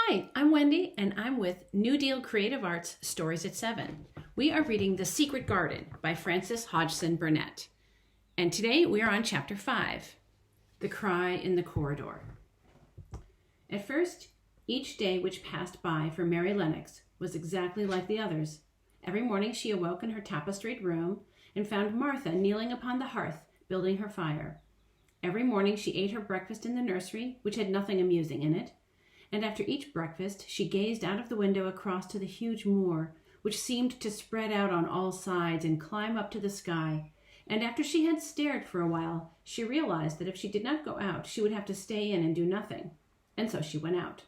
Hi, I'm Wendy, and I'm with New Deal Creative Arts Stories at 7. We are reading The Secret Garden by Frances Hodgson Burnett. And today we are on Chapter 5, The Cry in the Corridor. At first, each day which passed by for Mary Lennox was exactly like the others. Every morning she awoke in her tapestried room and found Martha kneeling upon the hearth, building her fire. Every morning she ate her breakfast in the nursery, which had nothing amusing in it. And after each breakfast, she gazed out of the window across to the huge moor, which seemed to spread out on all sides and climb up to the sky. And after she had stared for a while, she realized that if she did not go out, she would have to stay in and do nothing. And so she went out.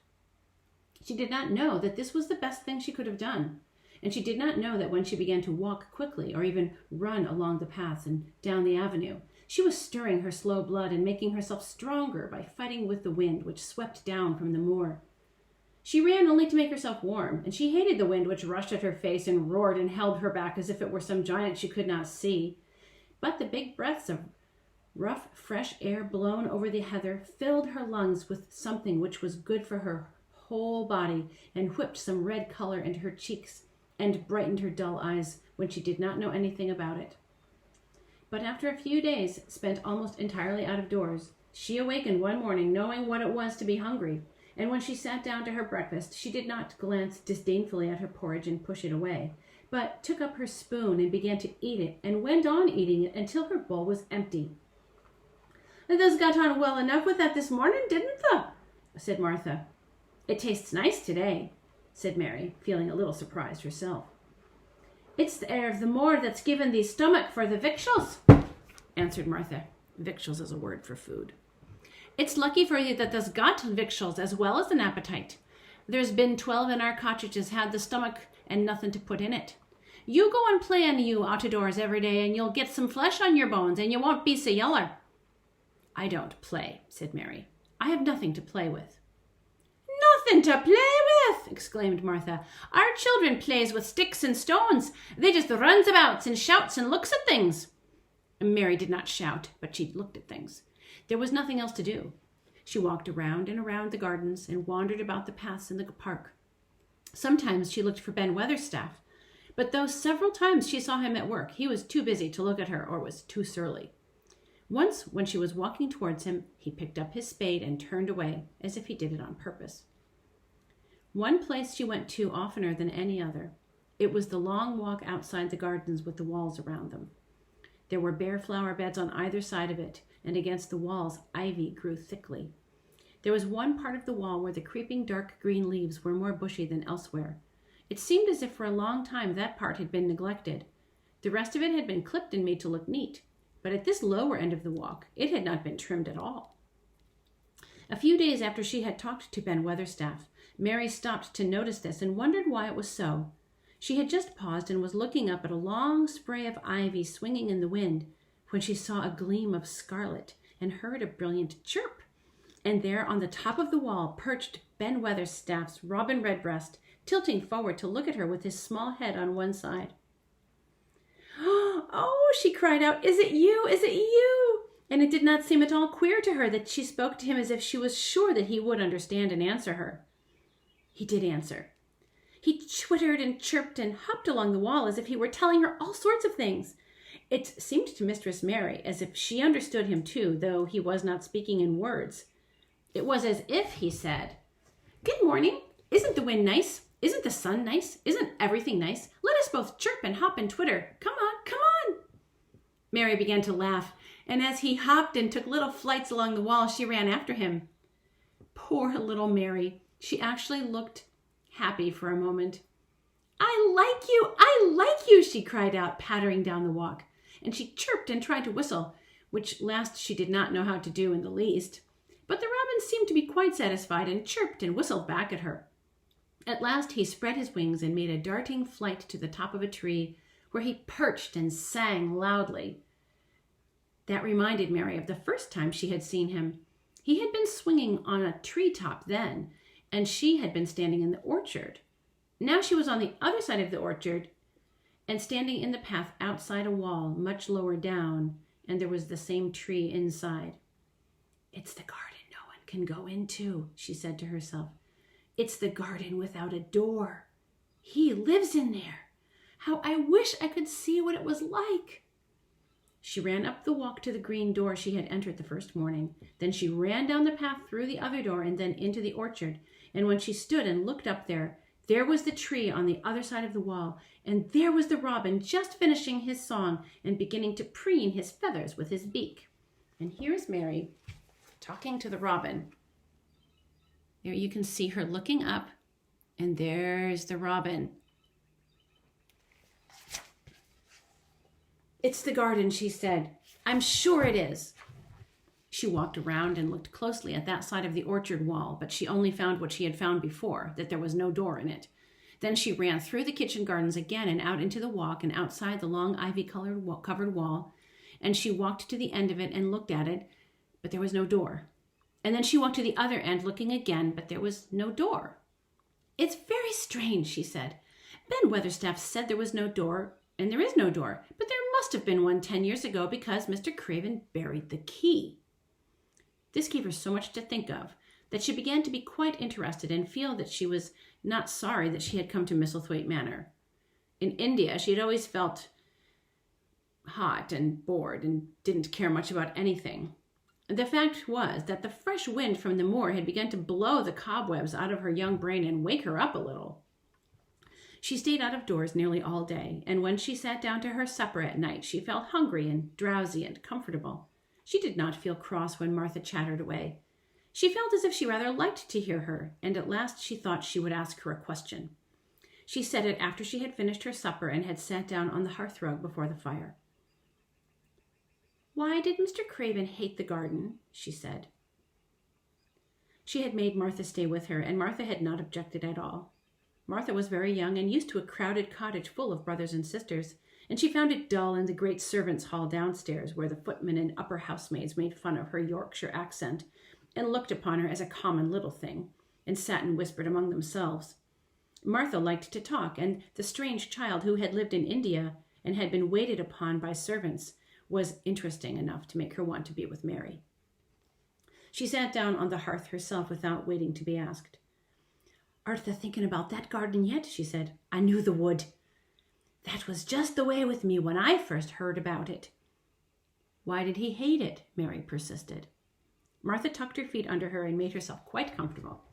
She did not know that this was the best thing she could have done. And she did not know that when she began to walk quickly or even run along the paths and down the avenue, she was stirring her slow blood and making herself stronger by fighting with the wind which swept down from the moor. She ran only to make herself warm, and she hated the wind which rushed at her face and roared and held her back as if it were some giant she could not see. But the big breaths of rough, fresh air blown over the heather filled her lungs with something which was good for her whole body and whipped some red color into her cheeks and brightened her dull eyes when she did not know anything about it. But after a few days spent almost entirely out of doors, she awakened one morning knowing what it was to be hungry, and when she sat down to her breakfast, she did not glance disdainfully at her porridge and push it away, but took up her spoon and began to eat it, and went on eating it until her bowl was empty. "Thou's got on well enough with that this morning, didn't thou?" said Martha. "It tastes nice today," said Mary, feeling a little surprised herself. "It's the air of the moor that's given thee stomach for the victuals," answered Martha. Victuals is a word for food. "It's lucky for you that thou's got victuals as well as an appetite. There's been 12 in our cottages had the stomach and nothing to put in it. You go and play on you out of doors every day and you'll get some flesh on your bones and you won't be so yeller." "I don't play," said Mary. "I have nothing to play with." "Nothing to play with!" exclaimed Martha. "Our children plays with sticks and stones. They just runs about and shouts and looks at things." Mary did not shout, but she looked at things. There was nothing else to do. She walked around and around the gardens and wandered about the paths in the park. Sometimes she looked for Ben Weatherstaff, but though several times she saw him at work, he was too busy to look at her or was too surly. Once, when she was walking towards him, he picked up his spade and turned away, as if he did it on purpose. One place she went to oftener than any other. It was the long walk outside the gardens with the walls around them. There were bare flower beds on either side of it, and against the walls ivy grew thickly. There was one part of the wall where the creeping dark green leaves were more bushy than elsewhere. It seemed as if for a long time that part had been neglected. The rest of it had been clipped and made to look neat, but at this lower end of the walk it had not been trimmed at all. A few days after she had talked to Ben Weatherstaff, Mary stopped to notice this and wondered why it was so. She had just paused and was looking up at a long spray of ivy swinging in the wind when she saw a gleam of scarlet and heard a brilliant chirp. And there on the top of the wall perched Ben Weatherstaff's robin redbreast, tilting forward to look at her with his small head on one side. "Oh," she cried out, "is it you? Is it you?" And it did not seem at all queer to her that she spoke to him as if she was sure that he would understand and answer her. He did answer. He twittered and chirped and hopped along the wall as if he were telling her all sorts of things. It seemed to Mistress Mary as if she understood him too, though he was not speaking in words. It was as if he said, "Good morning. Isn't the wind nice? Isn't the sun nice? Isn't everything nice? Let us both chirp and hop and twitter. Come on, come on." Mary began to laugh, and as he hopped and took little flights along the wall, she ran after him. Poor little Mary. She actually looked happy for a moment. "I like you," she cried out, pattering down the walk. And she chirped and tried to whistle, which last she did not know how to do in the least. But the robin seemed to be quite satisfied and chirped and whistled back at her. At last he spread his wings and made a darting flight to the top of a tree, where he perched and sang loudly. That reminded Mary of the first time she had seen him. He had been swinging on a treetop then, and she had been standing in the orchard. Now she was on the other side of the orchard and standing in the path outside a wall much lower down, and there was the same tree inside. "It's the garden no one can go into," she said to herself. It's the garden without a door. He lives in there. How I wish I could see what it was like." She ran up the walk to the green door she had entered the first morning. Then she ran down the path through the other door and then into the orchard. And when she stood and looked up there was the tree on the other side of the wall, and there was the robin just finishing his song and beginning to preen his feathers with his beak. And here's Mary talking to the robin. There you can see her looking up, and there's the robin. "It's the garden," she said. "I'm sure it is." She walked around and looked closely at that side of the orchard wall, but she only found what she had found before, that there was no door in it. Then she ran through the kitchen gardens again and out into the walk and outside the long ivy-covered wall, and she walked to the end of it and looked at it, but there was no door. And then she walked to the other end looking again, but there was no door. "It's very strange," she said. "Ben Weatherstaff said there was no door, and there is no door, but there must have been one 10 years ago because Mr. Craven buried the key." This gave her so much to think of that she began to be quite interested and feel that she was not sorry that she had come to Misselthwaite Manor. In India, she had always felt hot and bored and didn't care much about anything. The fact was that the fresh wind from the moor had begun to blow the cobwebs out of her young brain and wake her up a little. She stayed out of doors nearly all day, and when she sat down to her supper at night, she felt hungry and drowsy and comfortable. She did not feel cross when Martha chattered away. She felt as if she rather liked to hear her, and at last she thought she would ask her a question. She said it after she had finished her supper and had sat down on the hearthrug before the fire. "Why did Mr. Craven hate the garden?" she said. She had made Martha stay with her, and Martha had not objected at all. Martha was very young and used to a crowded cottage full of brothers and sisters, and she found it dull in the great servants' hall downstairs, where the footmen and upper housemaids made fun of her Yorkshire accent and looked upon her as a common little thing, and sat and whispered among themselves. Martha liked to talk, and the strange child who had lived in India and had been waited upon by servants was interesting enough to make her want to be with Mary. She sat down on the hearth herself without waiting to be asked. "Art thou thinking about that garden yet?" she said. "I knew the wood. That was just the way with me when I first heard about it." "Why did he hate it?" Mary persisted. Martha tucked her feet under her and made herself quite comfortable.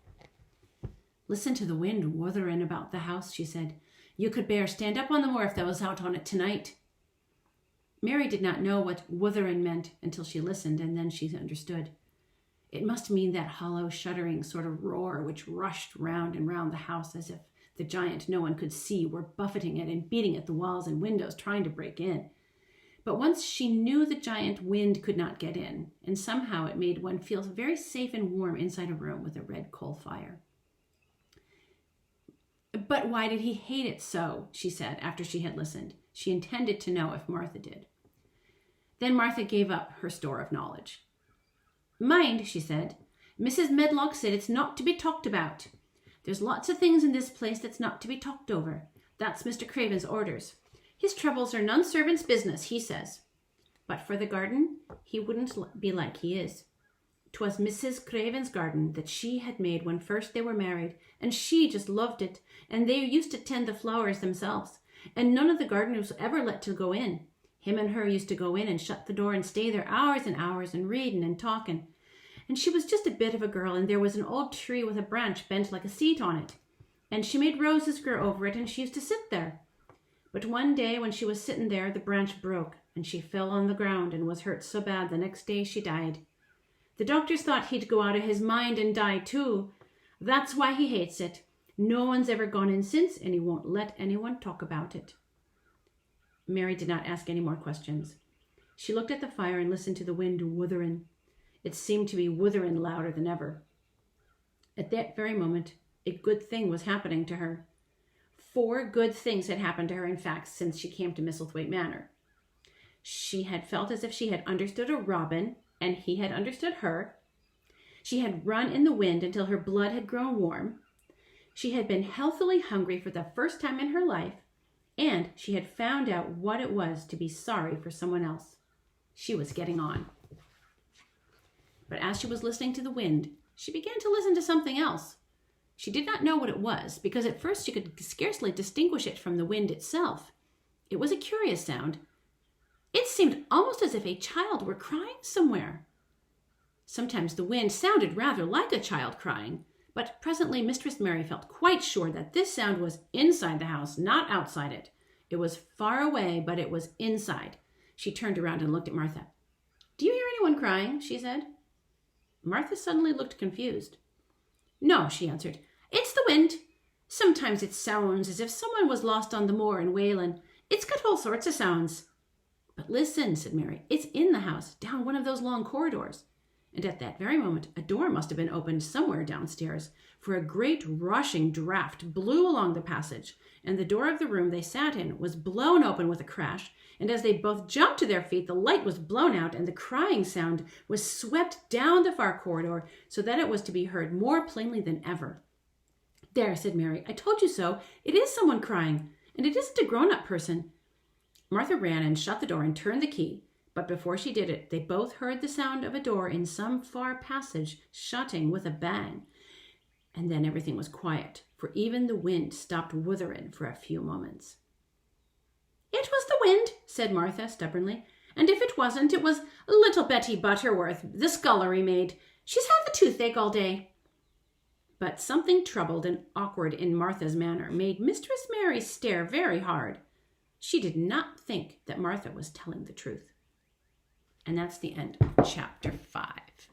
"Listen to the wind wuthering about the house," she said. "You could bear stand up on the moor if thou was out on it tonight." Mary did not know what wuthering meant until she listened, and then she understood. It must mean that hollow, shuddering sort of roar which rushed round and round the house as if the giant no one could see were buffeting it and beating at the walls and windows, trying to break in. But once she knew the giant wind could not get in, and somehow it made one feel very safe and warm inside a room with a red coal fire. "But why did he hate it so?" she said after she had listened. She intended to know if Martha did. Then Martha gave up her store of knowledge. "Mind," she said, "Mrs. Medlock said it's not to be talked about. There's lots of things in this place that's not to be talked over. That's Mr. Craven's orders. His troubles are none servant's business, he says. But for the garden, he wouldn't be like he is. 'Twas Mrs. Craven's garden that she had made when first they were married, and she just loved it, and they used to tend the flowers themselves, and none of the gardeners ever let to go in. Him and her used to go in and shut the door and stay there hours and hours and reading and talking. And she was just a bit of a girl, and there was an old tree with a branch bent like a seat on it, and she made roses grow over it, and she used to sit there. But one day when she was sitting there, the branch broke, and she fell on the ground and was hurt so bad the next day she died. The doctors thought he'd go out of his mind and die too. That's why he hates it. No one's ever gone in since, and he won't let anyone talk about it." Mary did not ask any more questions. She looked at the fire and listened to the wind wuthering. It seemed to be wuthering louder than ever. At that very moment, a good thing was happening to her. 4 good things had happened to her, in fact, since she came to Misselthwaite Manor. She had felt as if she had understood a robin, and he had understood her. She had run in the wind until her blood had grown warm. She had been healthily hungry for the first time in her life, and she had found out what it was to be sorry for someone else. She was getting on. But as she was listening to the wind, she began to listen to something else. She did not know what it was, because at first she could scarcely distinguish it from the wind itself. It was a curious sound. It seemed almost as if a child were crying somewhere. Sometimes the wind sounded rather like a child crying, but presently Mistress Mary felt quite sure that this sound was inside the house, not outside it. It was far away, but it was inside. She turned around and looked at Martha. "Do you hear anyone crying?" she said. Martha suddenly looked confused. "No," she answered. "It's the wind. Sometimes it sounds as if someone was lost on the moor in Wayland. It's got all sorts of sounds." "But listen," said Mary. "It's in the house, down one of those long corridors." And at that very moment, a door must have been opened somewhere downstairs, for a great rushing draught blew along the passage, and the door of the room they sat in was blown open with a crash, and as they both jumped to their feet, the light was blown out, and the crying sound was swept down the far corridor, so that it was to be heard more plainly than ever. "There," said Mary, "I told you so. It is someone crying, and it isn't a grown-up person." Martha ran and shut the door and turned the key, but before she did it, they both heard the sound of a door in some far passage shutting with a bang. And then everything was quiet, for even the wind stopped wuthering for a few moments. "It was the wind," said Martha stubbornly, "and if it wasn't, it was little Betty Butterworth, the scullery maid. She's had the toothache all day." But something troubled and awkward in Martha's manner made Mistress Mary stare very hard. She did not think that Martha was telling the truth. And that's the end of chapter 5.